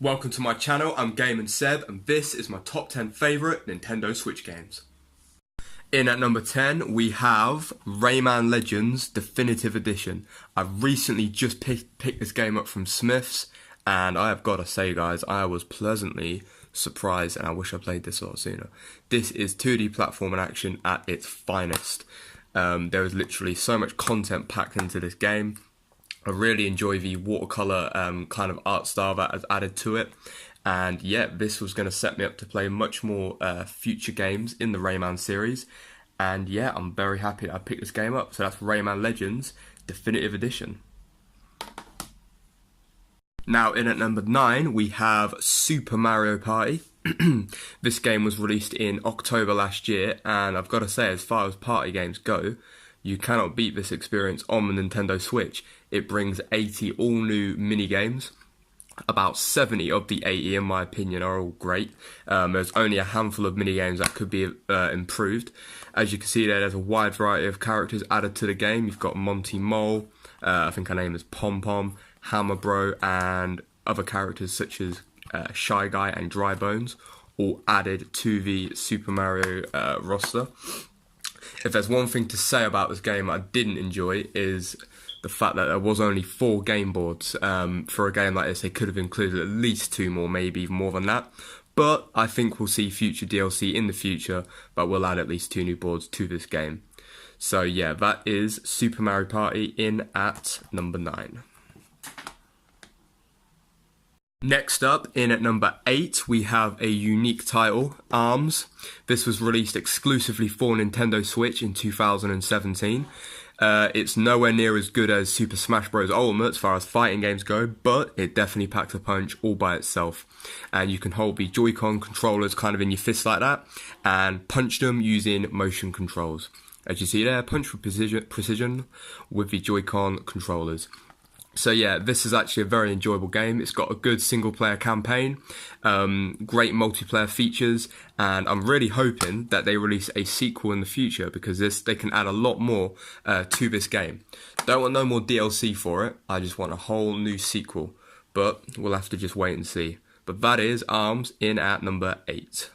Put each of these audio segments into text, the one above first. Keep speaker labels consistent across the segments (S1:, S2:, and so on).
S1: Welcome to my channel, I'm Game & Seb, and this is my top 10 favourite Nintendo Switch games. In at number 10, we have Rayman Legends Definitive Edition. I recently just picked this game up from Smith's, and I have got to say guys, I was pleasantly surprised, and I wish I played this a lot sooner. This is 2D platform and action at its finest. There is literally so much content packed into this game. I really enjoy the watercolour kind of art style that has added to it. And yeah, this was going to set me up to play much more future games in the Rayman series. And yeah, I'm very happy that I picked this game up. So that's Rayman Legends Definitive Edition. Now in at number 9, we have Super Mario Party. This game was released in October last year. And I've got to say, as far as party games go, you cannot beat this experience on the Nintendo Switch. It brings 80 all-new mini-games. About 70 of the 80, in my opinion, are all great. There's only a handful of mini-games that could be improved. As you can see there's a wide variety of characters added to the game. You've got Monty Mole, I think her name is Pom Pom, Hammer Bro, and other characters such as Shy Guy and Dry Bones, all added to the Super Mario roster. If there's one thing to say about this game I didn't enjoy is the fact that there was only 4 game boards. For a game like this, they could have included at least 2 more, maybe even more than that. But I think we'll see future DLC in the future, but we'll add at least 2 new boards to this game. So yeah, that is Super Mario Party in at number 9. Next up, in at number 8, we have a unique title, ARMS. This was released exclusively for Nintendo Switch in 2017. It's nowhere near as good as Super Smash Bros. Ultimate as far as fighting games go, but it definitely packs a punch all by itself. And you can hold the Joy-Con controllers kind of in your fist like that, and punch them using motion controls. As you see there, punch with precision with the Joy-Con controllers. So yeah, this is actually a very enjoyable game. It's got a good single-player campaign, great multiplayer features, and I'm really hoping that they release a sequel in the future because they can add a lot more to this game. Don't want no more DLC for it, I just want a whole new sequel, but we'll have to just wait and see. But that is ARMS in at number 8.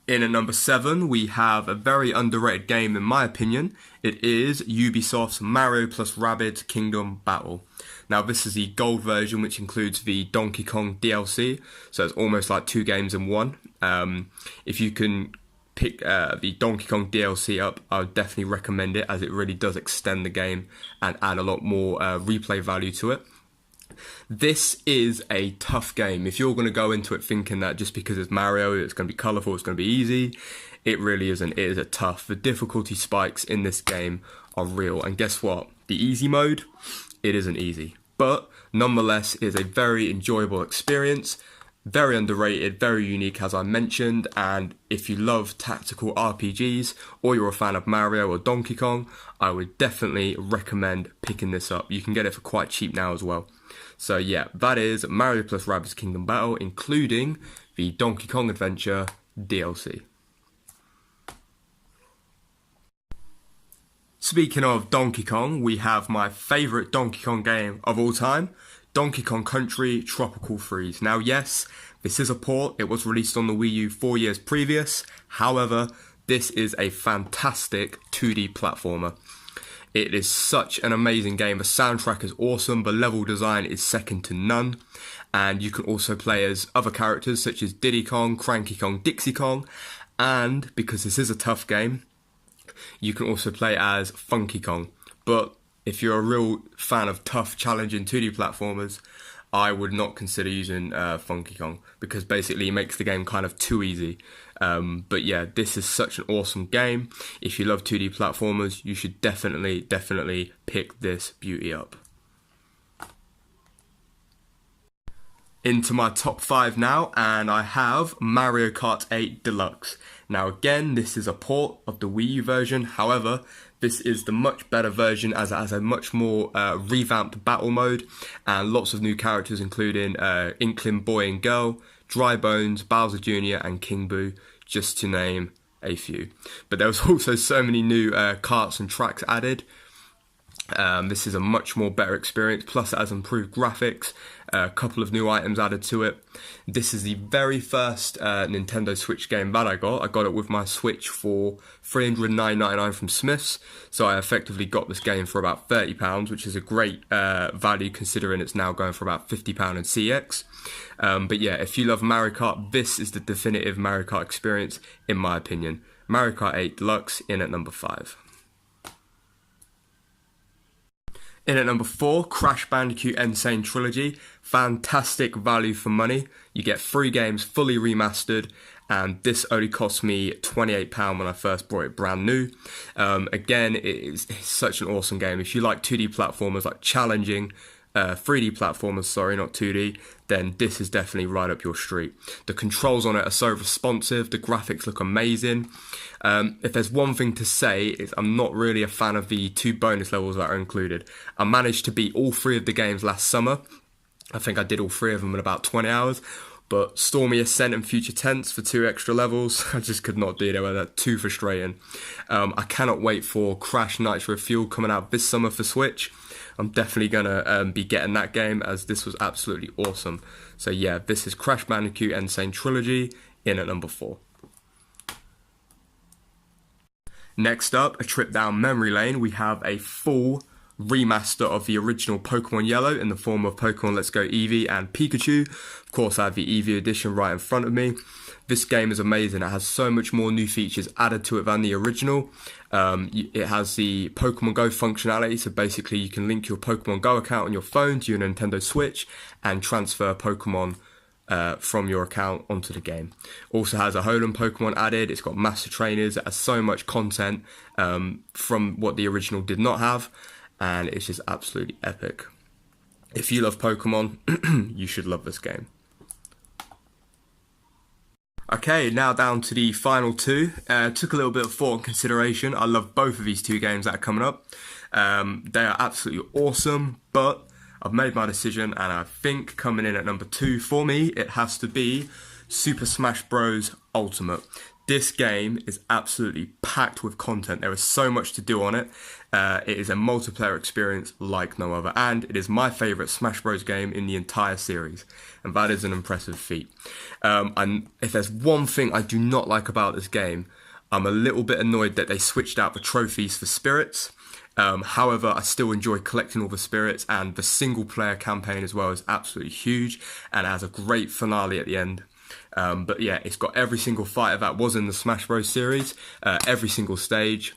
S1: In at number 7, we have a very underrated game in my opinion. It is Ubisoft's Mario + Rabbids Kingdom Battle. Now this is the gold version, which includes the Donkey Kong DLC, so it's almost like 2 games in one. If you can pick the Donkey Kong DLC up, I would definitely recommend it, as it really does extend the game and add a lot more replay value to it. This is a tough game. If you're going to go into it thinking that just because it's Mario, it's going to be colourful, it's going to be easy, it really isn't. It is a tough. The difficulty spikes in this game are real. And guess what? The easy mode, it isn't easy. But nonetheless, it is a very enjoyable experience. Very underrated, very unique as I mentioned, and if you love tactical RPGs or you're a fan of Mario or Donkey Kong, I would definitely recommend picking this up. You can get it for quite cheap now as well. So yeah, that is Mario + Rabbids Kingdom Battle, including the Donkey Kong Adventure DLC. Speaking of Donkey Kong, we have my favourite Donkey Kong game of all time, Donkey Kong Country Tropical Freeze. Now yes, this is a port. It was released on the Wii U 4 years previous. However, this is a fantastic 2D platformer. It is such an amazing game. The soundtrack is awesome. The level design is second to none. And you can also play as other characters such as Diddy Kong, Cranky Kong, Dixie Kong. And because this is a tough game, you can also play as Funky Kong. But if you're a real fan of tough, challenging 2D platformers, I would not consider using Funky Kong, because basically it makes the game kind of too easy. But yeah, this is such an awesome game. If you love 2D platformers, you should definitely pick this beauty up. Into my top 5 now, and I have Mario Kart 8 Deluxe. Now again, this is a port of the Wii U version. However, this is the much better version, as it has a much more revamped battle mode and lots of new characters, including Inkling Boy and Girl, Dry Bones, Bowser Jr. and King Boo, just to name a few. But there was also so many new karts and tracks added. This is a much more better experience, plus it has improved graphics, a couple of new items added to it. This is the very first Nintendo Switch game that I got. I got it with my Switch for $309.99 from Smiths, so I effectively got this game for about £30, which is a great value considering it's now going for about £50 in CX. But yeah, if you love Mario Kart, this is the definitive Mario Kart experience, in my opinion. Mario Kart 8 Deluxe in at number 5. In at number 4, Crash Bandicoot N. Sane Trilogy. Fantastic value for money. You get 3 games fully remastered, and this only cost me £28 when I first bought it brand new. Again, it's such an awesome game. If you like 2D platformers, like challenging 3D platformers, sorry, not 2D, then this is definitely right up your street. The controls on it are so responsive, the graphics look amazing. If there's one thing to say, is I'm not really a fan of the 2 bonus levels that are included. I managed to beat all 3 of the games last summer. I think I did all 3 of them in about 20 hours. But Stormy Ascent and Future Tense for 2 extra levels, I just could not do that. They're too frustrating. I cannot wait for Crash Nitro Fuel coming out this summer for Switch. I'm definitely going to be getting that game, as this was absolutely awesome. So yeah, this is Crash Bandicoot N. Sane Trilogy in at number 4. Next up, a trip down memory lane, we have a full remaster of the original Pokemon Yellow in the form of Pokemon Let's Go Eevee and Pikachu. Of course, I have the Eevee edition right in front of me. This game is amazing. It has so much more new features added to it than the original. It has the Pokemon Go functionality, so basically you can link your Pokemon Go account on your phone to your Nintendo Switch and transfer Pokemon from your account onto the game. Also has a Hoenn Pokemon added. It's got Master Trainers. It has so much content from what the original did not have, and it's just absolutely epic. If you love Pokemon, you should love this game. Okay, now down to the final 2. Took a little bit of thought and consideration. I love both of these 2 games that are coming up. They are absolutely awesome, but I've made my decision, and I think coming in at number 2 for me, it has to be Super Smash Bros. Ultimate. This game is absolutely packed with content. There is so much to do on it. It is a multiplayer experience like no other, and it is my favourite Smash Bros. Game in the entire series, and that is an impressive feat. And if there's one thing I do not like about this game, I'm a little bit annoyed that they switched out the trophies for spirits. However, I still enjoy collecting all the spirits, and the single player campaign as well is absolutely huge, and it has a great finale at the end. But yeah, it's got every single fighter that was in the Smash Bros series, every single stage.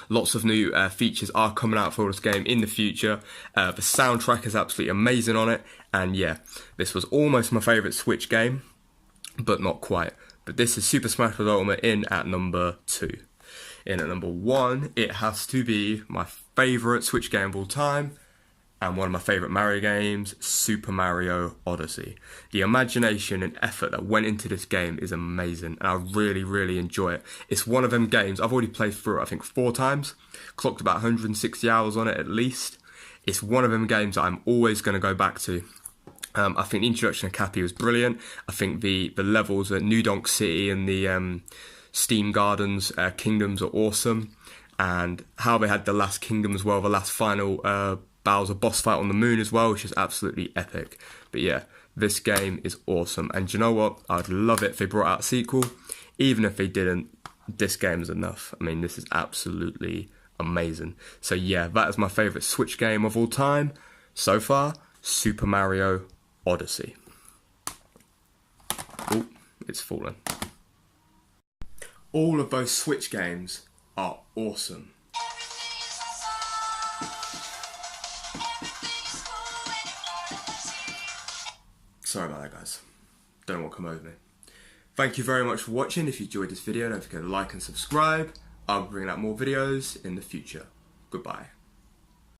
S1: Lots of new features are coming out for this game in the future. The soundtrack is absolutely amazing on it, and yeah, this was almost my favourite Switch game, but not quite. But this is Super Smash Bros. Ultimate in at number 2. In at number 1, it has to be my favourite Switch game of all time, and one of my favourite Mario games, Super Mario Odyssey. The imagination and effort that went into this game is amazing, and I really, really enjoy it. It's one of them games, I've already played through it, I think 4 times, clocked about 160 hours on it at least. It's one of them games that I'm always going to go back to. I think the introduction of Cappy was brilliant. I think the levels at New Donk City and the Steam Gardens kingdoms are awesome, and how they had the last kingdom as well, the last final Bowser boss fight on the moon as well, which is absolutely epic. But yeah, this game is awesome, and you know what, I'd love it if they brought out a sequel. Even if they didn't, this game is enough. I mean, this is absolutely amazing. So yeah, that is my favourite Switch game of all time so far, Super Mario Odyssey. Oh, it's fallen. All of those Switch games are awesome. Sorry about that, guys. Don't know what come over me. Thank you very much for watching. If you enjoyed this video, don't forget to like and subscribe. I'll be bringing out more videos in the future. Goodbye.